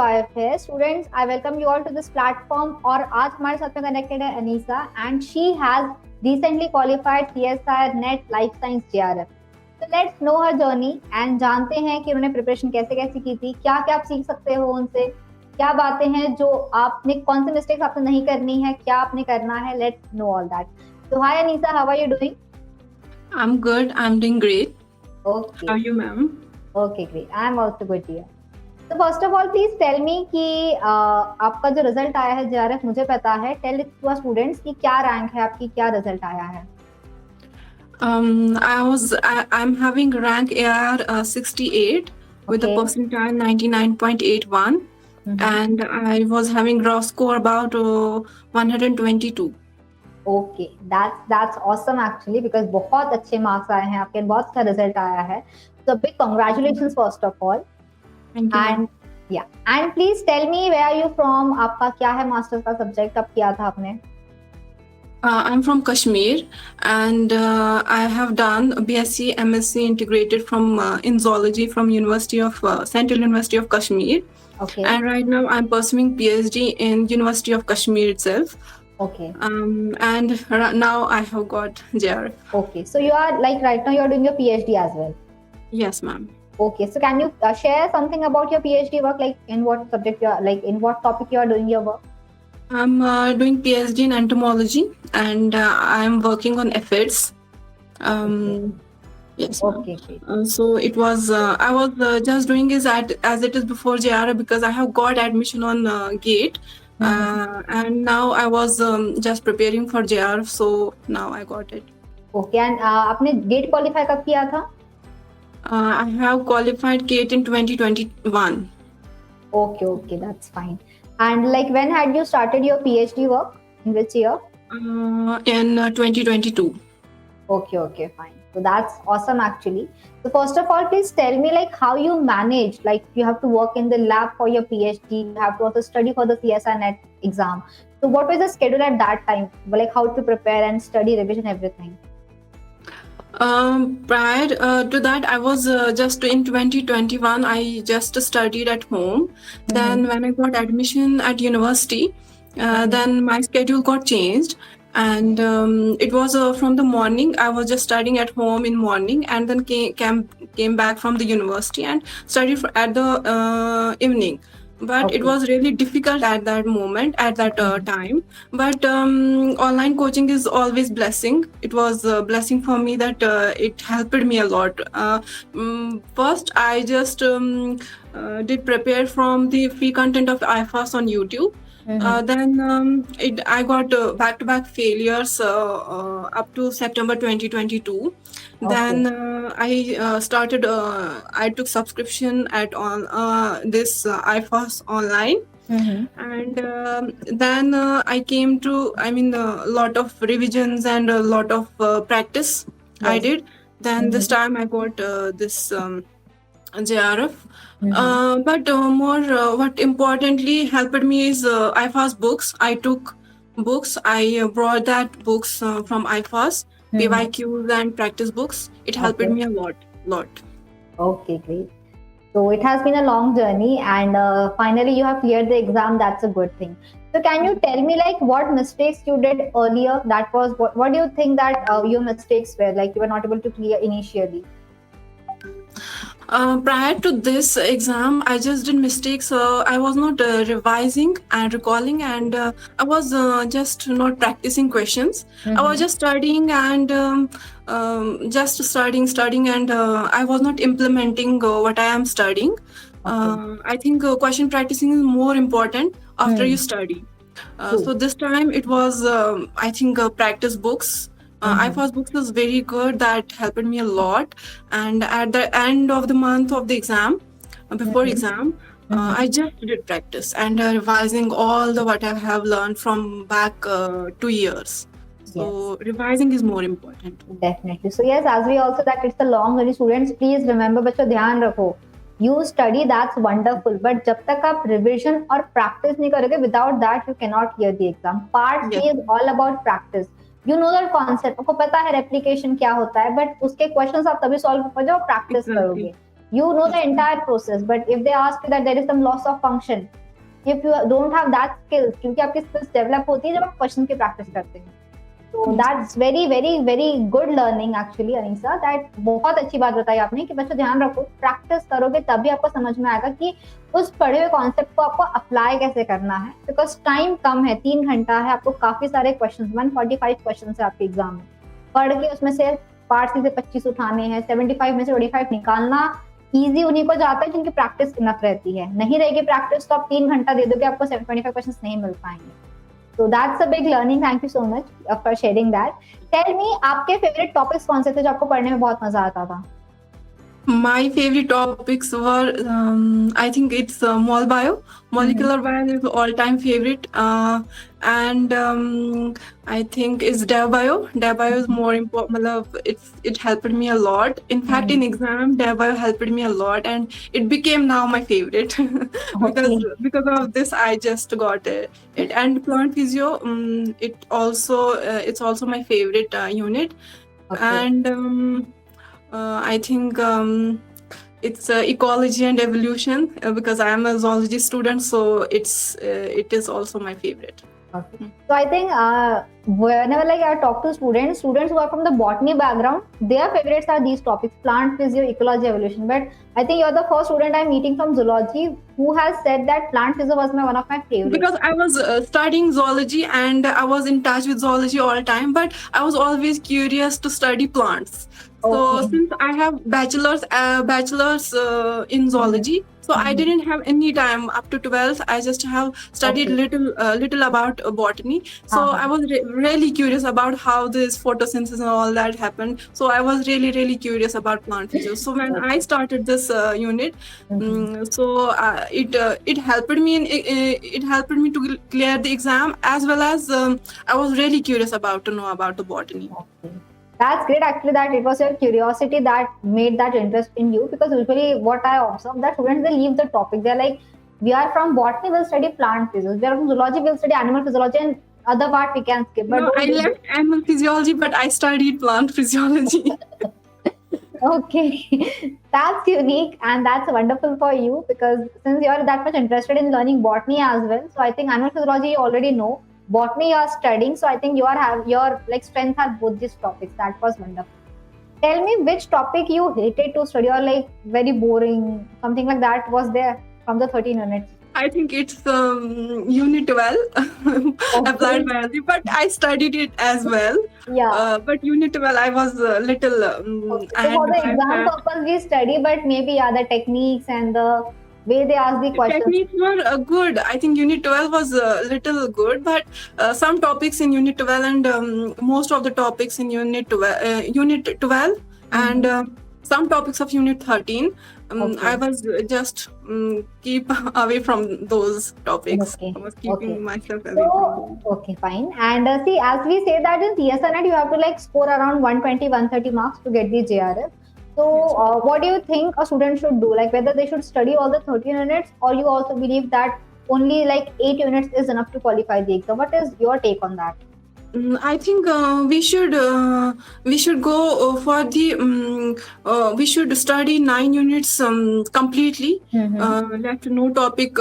IFS students, I welcome you all to this platform. और आज हमारे साथ में कनेक्टेड है Anisa and she has recently qualified CSIR NET life science JRF। तो let's know her journey and जानते हैं कि उन्होंने प्रिपरेशन कैसे कैसे की थी, क्या क्या आप सीख सकते हो उनसे, क्या बातें हैं जो आपने, कौन सी मिस्टेक्स आपने नहीं करनी है, क्या आपने करना है। Let's know all that. So hi Anisa, how are you doing? I'm good. I'm doing great. Okay. How are you, ma'am? Okay, great. I'm also good dear. So first of all, please tell me कि आपका जो result आया है JRF मुझे पता है। Tell it to our students कि क्या रैंक है आपकी, क्या रिजल्ट आया है। I'm having rank AR 68 with a Okay. percentile 99.81, and I was having gross score about 122. Okay, that's awesome actually because बहुत अच्छे मार्क्स आए हैं आपके, बहुत अच्छा रिजल्ट आया है। So big congratulations first of all. Thank you, ma'am. And please tell me where are you from? आपका क्या है मास्टर्स का सब्जेक्ट, कब किया था आपने? I'm from Kashmir, and I have done BSc, MSc integrated from in zoology from Central University of Kashmir. Okay. And right now I'm pursuing PhD in University of Kashmir itself. Okay. And now I have got JRF. Okay, so you are like right now you are doing your PhD as well. Yes, ma'am. Okay, so can you share something about your PhD work, like in what subject you are, like in what topic you are doing your work? I'm doing PhD in entomology, and I'm working on aphids. Yes. Okay, great. So it was I was just doing is as it is before JRF because I have got admission on GATE. And now I was just preparing for JRF, so now I got it. Okay, and आपने GATE qualify कब किया था? I have qualified GATE in 2021. Okay, that's fine. And like when had you started your PhD work? In which year? In 2022. Okay, fine. So that's awesome actually. So first of all, please tell me like how you manage, like you have to work in the lab for your PhD, you have to also study for the CSIR net exam. So what was the schedule at that time? Like how to prepare and study, revision, everything? Prior to that, I was just in 2021, I just studied at home. Then when I got admission at university, then my schedule got changed. And it was from the morning, I was just studying at home in morning, and then came back from the university and studied at the evening. But it was really difficult at that moment, at that time. But online coaching is always blessing. It was a blessing for me that it helped me a lot. First, I just did prepare from the free content of IFAS on YouTube. Then I got back-to-back failures up to September 2022. Then I started. I took subscription at on this IFAS online, and then I came to. I mean, a lot of revisions and a lot of practice I did. Then this time I got this JRF. But more what importantly helped me is IFAS books. I took books. I brought that books from IFAS, PYQs and practice books. It helped me a lot. Okay, great. So it has been a long journey, and finally you have cleared the exam. That's a good thing. So can you tell me like what mistakes you did earlier? That was what do you think that your mistakes were, like you were not able to clear initially? Prior to this exam, I just did mistakes. I was not revising and recalling, and I was just not practicing questions. I was just studying and just studying, and I was not implementing what I am studying. I think question practicing is more important after you study. So this time it was, I think, practice books. IFAS books was very good. That helped me a lot. And at the end of the month of the exam, before exam, I just did practice and revising all the what I have learned from back 2 years. So revising is more important. Definitely. So yes, as we also that it's a long journey. Students, please remember, बच्चों ध्यान रखो. You study, that's wonderful. But जब तक आप revision और practice नहीं करोगे, without that you cannot clear the exam. Part C is all about practice. You know the concept. आपको पता है replication क्या होता है, but उसके questions आप तभी solve कर पाओगे जब practice करोगे. You know the entire process, but if they ask you that there is some loss of function, if you don't have that skills, क्योंकि आपकी skills develop होती है जब आप question की practice करते हैं. So that's very very very good learning actually, Anisa. That बहुत अच्छी बात बताई आपने कि बच्चों ध्यान रखो, प्रैक्टिस करोगे तभी आपको समझ में आएगा कि उस पढ़े हुए कॉन्सेप्ट को आपको अप्लाई कैसे करना है. बिकॉज टाइम कम है, 3 घंटा है, आपको काफी सारे क्वेश्चन 145 क्वेश्चन है आपके एग्जाम में. पढ़ के उसमें से पार्ट सी से 25 उठाने हैं, 75 में से 25 निकालना इजी उन्हीं को जाता है जिनकी प्रैक्टिस इनफ रहती है. नहीं रहेगी प्रैक्टिस तो आप 3 घंटा दे दोगे, आपको 25 क्वेश्चन नहीं मिल पाएंगे. So that's a big learning. Thank you so much for sharing that. Tell me, आपके favorite topics कौन से थे जो आपको पढ़ने में बहुत मजा आता था? My favorite topics were, I think it's mol bio. Molecular bio is all-time favorite, and I think it's dev bio. Dev bio is more important. It helped me a lot. In fact, in exam, dev bio helped me a lot, and it became now my favorite because of this. I just got it. And plant physio, it's also my favorite unit, and. I think it's ecology and evolution because I am a zoology student, so it is also my favorite. Okay. So I think whenever I talk to students who are from the botany background, their favorites are these topics: plant physio, ecology, evolution. But I think you're the first student I'm meeting from zoology who has said that plant physio was one of my favorites. Because I was studying zoology and I was in touch with zoology all the time, but I was always curious to study plants. So since I have bachelor's in zoology, so I didn't have any time up to 12th. I just have studied little about botany. So I was really curious about how this photosynthesis and all that happened. So I was really curious about plant physio. So when I started this unit, it helped me to clear the exam, as well as I was really curious to know about the botany. That's great actually, that it was your curiosity that made that interest in you, because usually what I observe that students, they leave the topic. They're like, we are from botany, we'll study plant physics. We are from zoology, we'll study animal physiology, and other part we can skip. But no, I left animal physiology, but I studied plant physiology. Okay, that's unique and that's wonderful for you, because since you're that much interested in learning botany as well, so I think animal physiology you already know. Botany you are studying, so I think your strengths are both these topics. That was wonderful. Tell me which topic you hated to study, or very boring, something like that was there from the 13 units. I think it's unit 12, applied biology, but I studied it as well. Yeah. But unit 12, I was a little. So for the exam purpose, we study, but maybe the techniques and the way they ask the questions. Techniques were good. I think unit 12 was a little good, but some topics in unit 12 and most of the topics in unit 12 and some topics of unit 13, I was just keep away from those topics. I was keeping myself away from them. Okay, fine. And see, as we say that in CSNet, you have to score around 120, 130 marks to get the JRF. So what do you think a student should do? Whether they should study all the 13 units, or you also believe that only 8 units is enough to qualify the exam? What is your take on that? I think we should go for the we should study 9 units completely. Left no topic.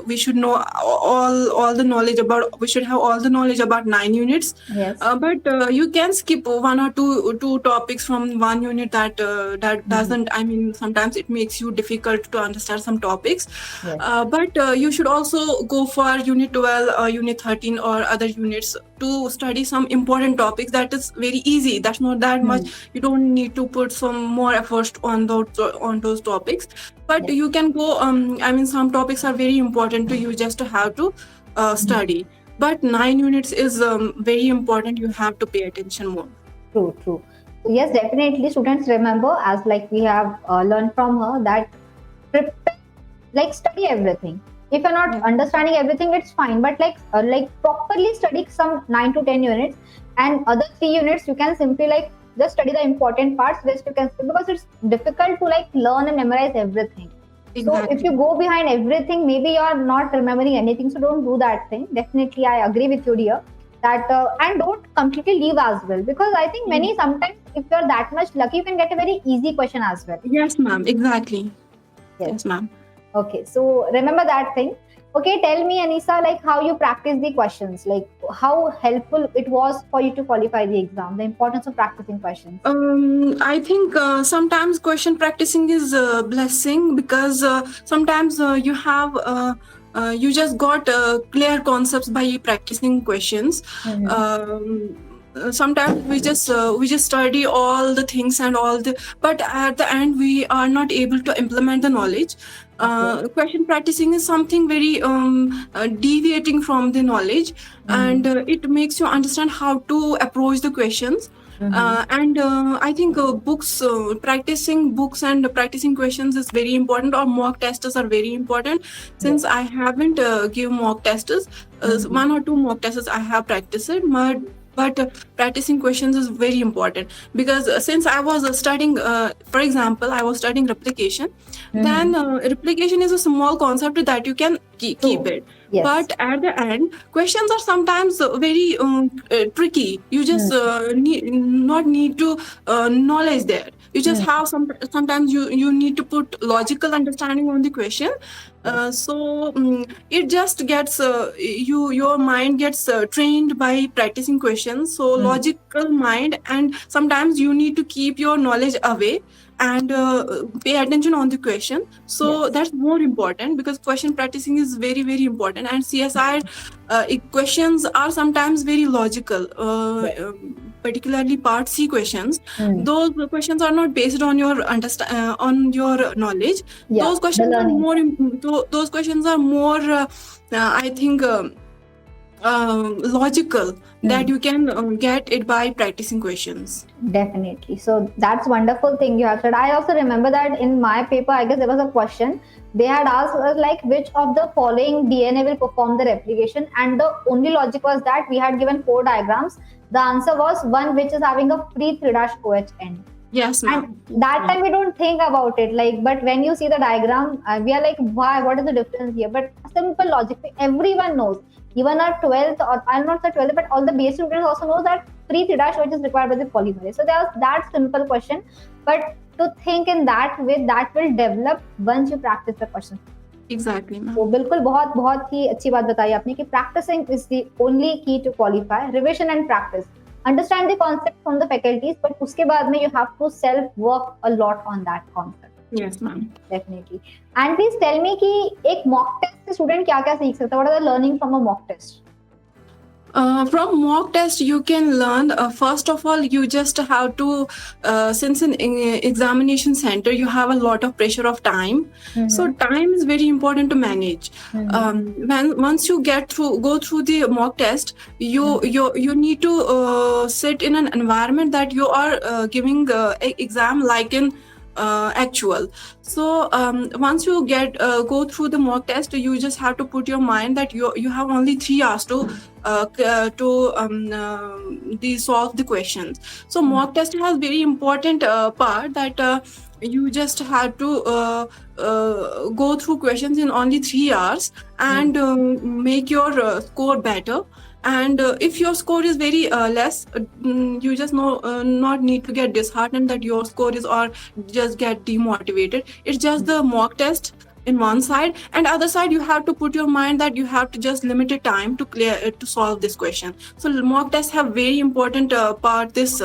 We should know all the knowledge about. We should have all the knowledge about 9 units. Yes. But you can skip 1 or 2 topics from 1 unit that doesn't. I mean, sometimes it makes you difficult to understand some topics. Yes. But you should also go for unit 12 or unit 13 or other units to study some important topics. That is very easy. That's not that much. You don't need to put some more efforts on those topics. But you can go. I mean, some topics are very important to you just to have to study. But 9 units is very important. You have to pay attention more. True. So yes, definitely students remember, as we have learned from her, that study everything. If you're not understanding everything, it's fine. But properly study some 9 to 10 units, and other 3 units you can simply just study the important parts. Rest you can, because it's difficult to learn and memorize everything. Exactly. So if you go behind everything, maybe you're not remembering anything. So don't do that thing. Definitely, I agree with you, dear. that and don't completely leave as well, because I think many sometimes if you're that much lucky you can get a very easy question as well. Yes, ma'am. Exactly. Yes. Yes, ma'am. Okay, so remember that thing. Okay, tell me, Anisa, like how you practice the questions, like how helpful it was for you to qualify the exam, the importance of practicing questions. I think sometimes question practicing is a blessing, because sometimes you just got clear concepts by practicing questions. Sometimes we just study all the things and all the, but at the end we are not able to implement the knowledge. Question practicing is something very deviating from the knowledge, and it makes you understand how to approach the questions. And I think practicing books and practicing questions is very important, or mock tests are very important. Since I haven't give mock tests, one or two mock tests I have practiced, but practicing questions is very important, because since I was studying, for example, I was studying replication. Then replication is a small concept that you can keep it. Yes. But at the end, questions are sometimes very tricky. You just not need to knowledge there. You just have sometimes you need to put logical understanding on the question. It just gets your mind gets trained by practicing questions. So logical mind, and sometimes you need to keep your knowledge away and pay attention on the question. So that's more important, because question practicing is very, very important. And CSI questions are sometimes very logical, particularly part C questions. Those questions are not based on your on your knowledge. Those questions are more those questions are more I think logical, that you can get it by practicing questions. Definitely. So that's wonderful thing you have said. I also remember that in my paper, I guess there was a question. They had asked us like which of the following DNA will perform the replication, and the only logic was that we had given 4 diagrams. The answer was one which is having a free 3-OH end. Yes, ma'am. And that time we don't think about it, like, but when you see the diagram, we are like, why? What is the difference here? But simple logic, everyone knows. Even our 12th, or I'm not the 12th, but all the base students also know that 3-OH is required by the polymerase. So there's that simple question. But to think in that way, that will develop once you practice the question. Exactly, ma'am. तो बिल्कुल बहुत बहुत ही अच्छी बात बताई आपने कि practicing is the only key to qualify. Revision and practice. Understand the concept from the faculties, but उसके बाद में you have to self work a lot on that concept. Yes, ma'am. Definitely. And please tell me कि एक mock test से student क्या क्या सीख सकता है? What are the learning from a mock test? From mock test, you can learn. First of all, you just have to, since in examination center, you have a lot of pressure of time. So time is very important to manage. Once you go through the mock test, you need to sit in an environment that you are giving exam like in actual. So once you go through the mock test, you just have to put your mind that you have only 3 hours to solve the questions. So mock test has very important part that you just have to go through questions in only 3 hours and make your score better. And if your score is very less, you just not need to get disheartened that your score is, or just get demotivated. It's just the mock test in one side, and other side you have to put your mind that you have to just limited time to to solve this question. So mock tests have very important part this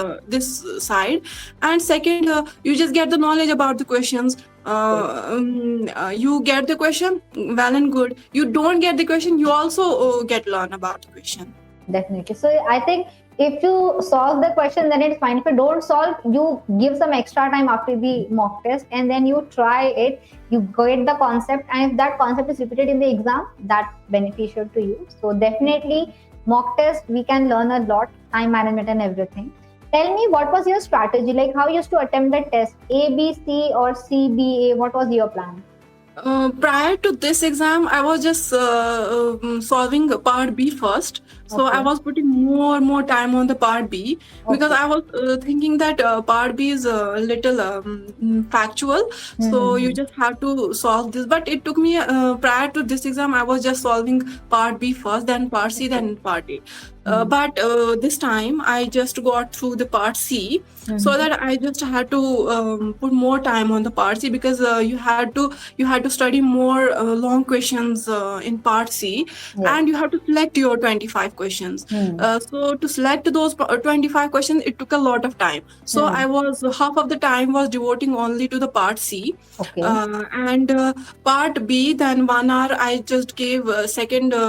side. And second, you just get the knowledge about the questions. You get the question, well and good. You don't get the question, you also get learn about the question. Definitely. So I think if you solve the question, then it's fine. If you don't solve, you give some extra time after the mock test, and then you try it, you get the concept, and if that concept is repeated in the exam, that's beneficial to you. So definitely mock test, we can learn a lot, time management and everything. Tell me, what was your strategy? Like, how you used to attempt the test? A, B, C, or C, B, A? What was your plan? Prior to this exam, I was just solving part B first. So I Okay. was putting more time on the part B because Okay. I was thinking that part B is a little factual. So you Mm-hmm. just have to solve this. But it took me prior to this exam, I was just solving part B first, then part C, Okay. then part A. Mm-hmm. But this time I just got through the part C, so Mm-hmm. that I just had to put more time on the part C because you had to study more long questions in part C, Yes. and you have to select your 25 questions. Hmm. So to select those 25 questions, it took a lot of time. So Hmm. I was half of the time was devoting only to the part C, Okay. and part B. Then 1 hour I just gave second.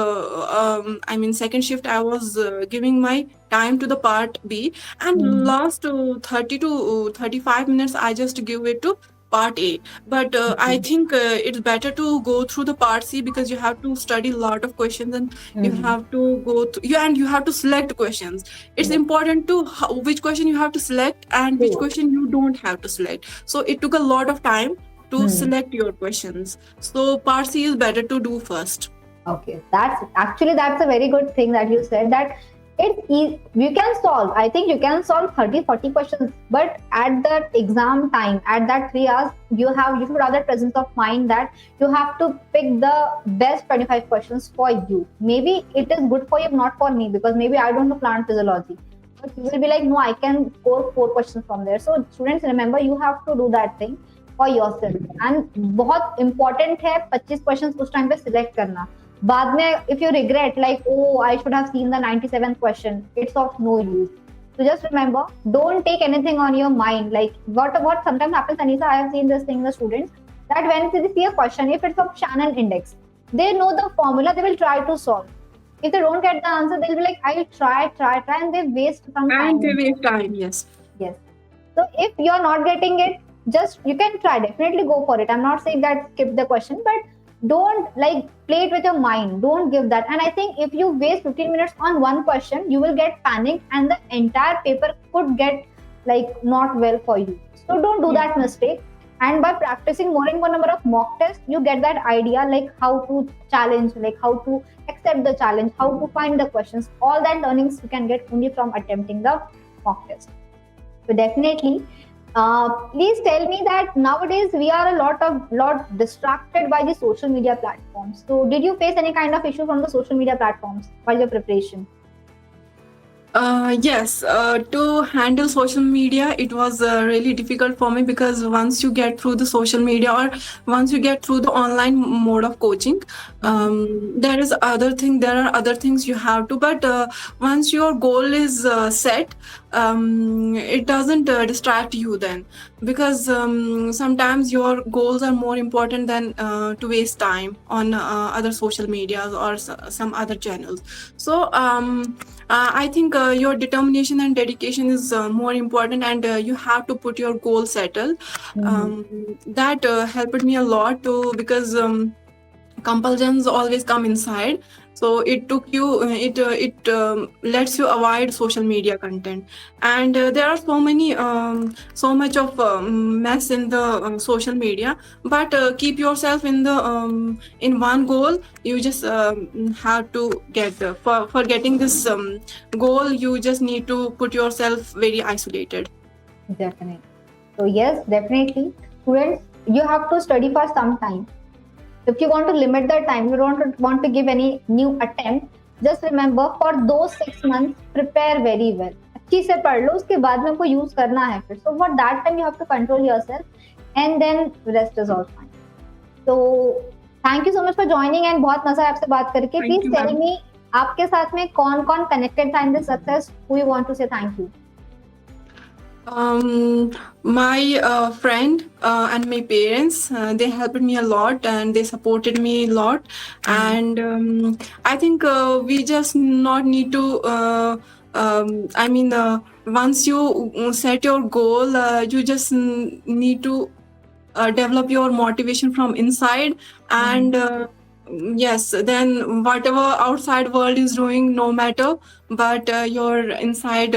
Second shift I was giving my time to the part B, and Mm-hmm. last 30 to 35 minutes I just give it to part A. But I Okay. think it's better to go through the part C because you have to study a lot of questions, and you Mm-hmm. have to go through, and you have to select questions. It's Yes. important to which question you have to select and which True. question you don't have to select. So it took a lot of time to Hmm. select your questions. So part C is better to do first. Okay, that's a very good thing that you said, that you can solve. I think you can solve 30-40 questions, but at that exam time, at that 3 hours, you should have that presence of mind that you have to pick the best 25 questions for you. Maybe it is good for you, not for me, because maybe I don't know plant physiology. But you will be like, no, I can score 4 questions from there. So students, remember, you have to do that thing for yourself. And बहुत important है 25 questions उस time पे select करना. बाद में if you regret like, oh, I should have seen the 97th question, it's of no use. So just remember, don't take anything on your mind. Like what sometimes happens, Anisa, I have seen this thing in the students, that when they see a question, if it's of Shannon index, they know the formula, they will try to solve. If they don't get the answer, they'll be like, I'll try, and they waste some And time they in there. waste time, yes. Yes. So if you're not getting it, just you can try, definitely go for it. I'm not saying that skip the question, but don't like play it with your mind. Don't give that. And I think if you waste 15 minutes on one question, you will get panicked and the entire paper could get like not well for you. So don't do that mistake. And by practicing more and more number of mock tests, you get that idea like how to challenge, like how to accept the challenge, how to find the questions. All that learnings you can get only from attempting the mock test. So definitely, please tell me that nowadays we are a lot distracted by the social media platforms. So did you face any kind of issue from the social media platforms while your preparation? Yes, to handle social media, it was really difficult for me because once you get through the social media or once you get through the online mode of coaching, there are other things you have to, but once your goal is set, it doesn't distract you then, because sometimes your goals are more important than to waste time on other social medias or some other channels. So I think your determination and dedication is more important, and you have to put your goal settled. Mm-hmm. That helped me a lot too, because compulsions always come inside. So it took you it lets you avoid social media content, and there are so much of mess in the social media, but keep yourself in one goal. You just have to get for getting this goal, you just need to put yourself very isolated. Definitely. So yes, definitely, students, you have to study for some time. If you want to limit the time, you don't want to give any new attempt, just remember for those 6 months, prepare very well. अच्छी से पढ़ लो, उसके बाद में आपको use करना है फिर. So for that time you have to control yourself, and then rest is all fine. So thank you so much for joining, and बहुत मजा आया आपसे बात करके. Thank Please you, tell ma'am. me, आपके साथ में कौन-कौन connected था in this success? Who you want to say thank you? My friend and my parents, they helped me a lot and they supported me a lot. And I think we just not need to once you set your goal, you just need to develop your motivation from inside, and yes, then whatever outside world is doing, no matter, but your inside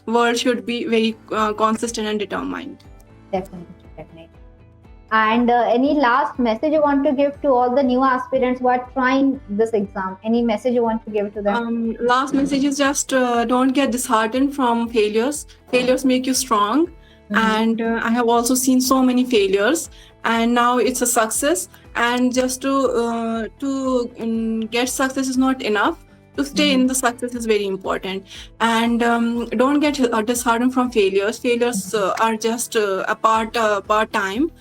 world should be very consistent and determined. Definitely, definitely. And any last message you want to give to all the new aspirants who are trying this exam? Any message you want to give to them? Last message is just don't get disheartened from failures. Failures make you strong. And I have also seen so many failures, and now it's a success. And just to get success is not enough. To stay in the success is very important. And don't get disheartened from failures. Failures are just a part time.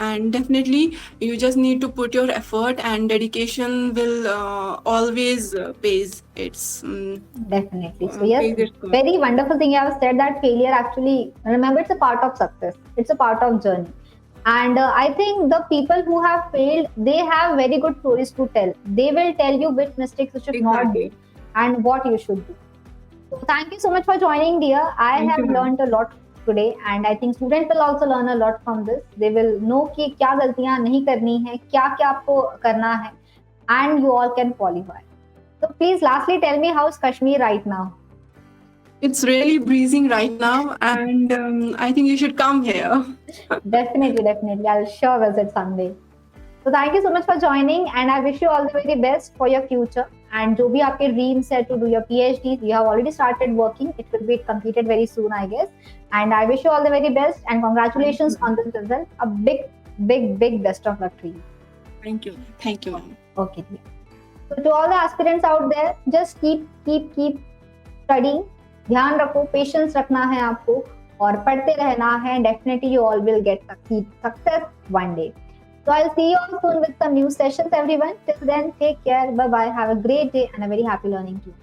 And definitely you just need to put your effort, and dedication will always pays its Definitely. So yes, pays its goal. very wonderful thing you have said, that failure actually, remember, it's a part of success. It's a part of journey. And I think the people who have failed, they have very good stories to tell. They will tell you which mistakes you should not do Exactly. and what you should do. So thank you so much for joining, dear. I Thank have you, ma'am. learned a lot today, and I think students will also learn a lot from this. They will know कि क्या गलतियां नहीं करनी है, क्या क्या आपको करना है, and you all can qualify. So please, lastly, tell me, how's Kashmir right now? It's really breezing right now, and I think you should come here. Definitely. I'll sure visit someday. So thank you so much for joining, and I wish you all the very best for your future. And जो भी आपके dreams है to do your PhD, you have already started working. It will be completed very soon, I guess. And I wish you all the very best, and congratulations on this result. A big best of luck to you. Thank you, ma'am. Okay, dear. So to all the aspirants out there, just keep studying. ध्यान रखो, patience रखना है आपको, और पढ़ते रहना है. Definitely you all will get success one day. So I'll see you all soon with some new sessions, everyone. Till then, take care. Bye bye. Have a great day and a very happy learning too.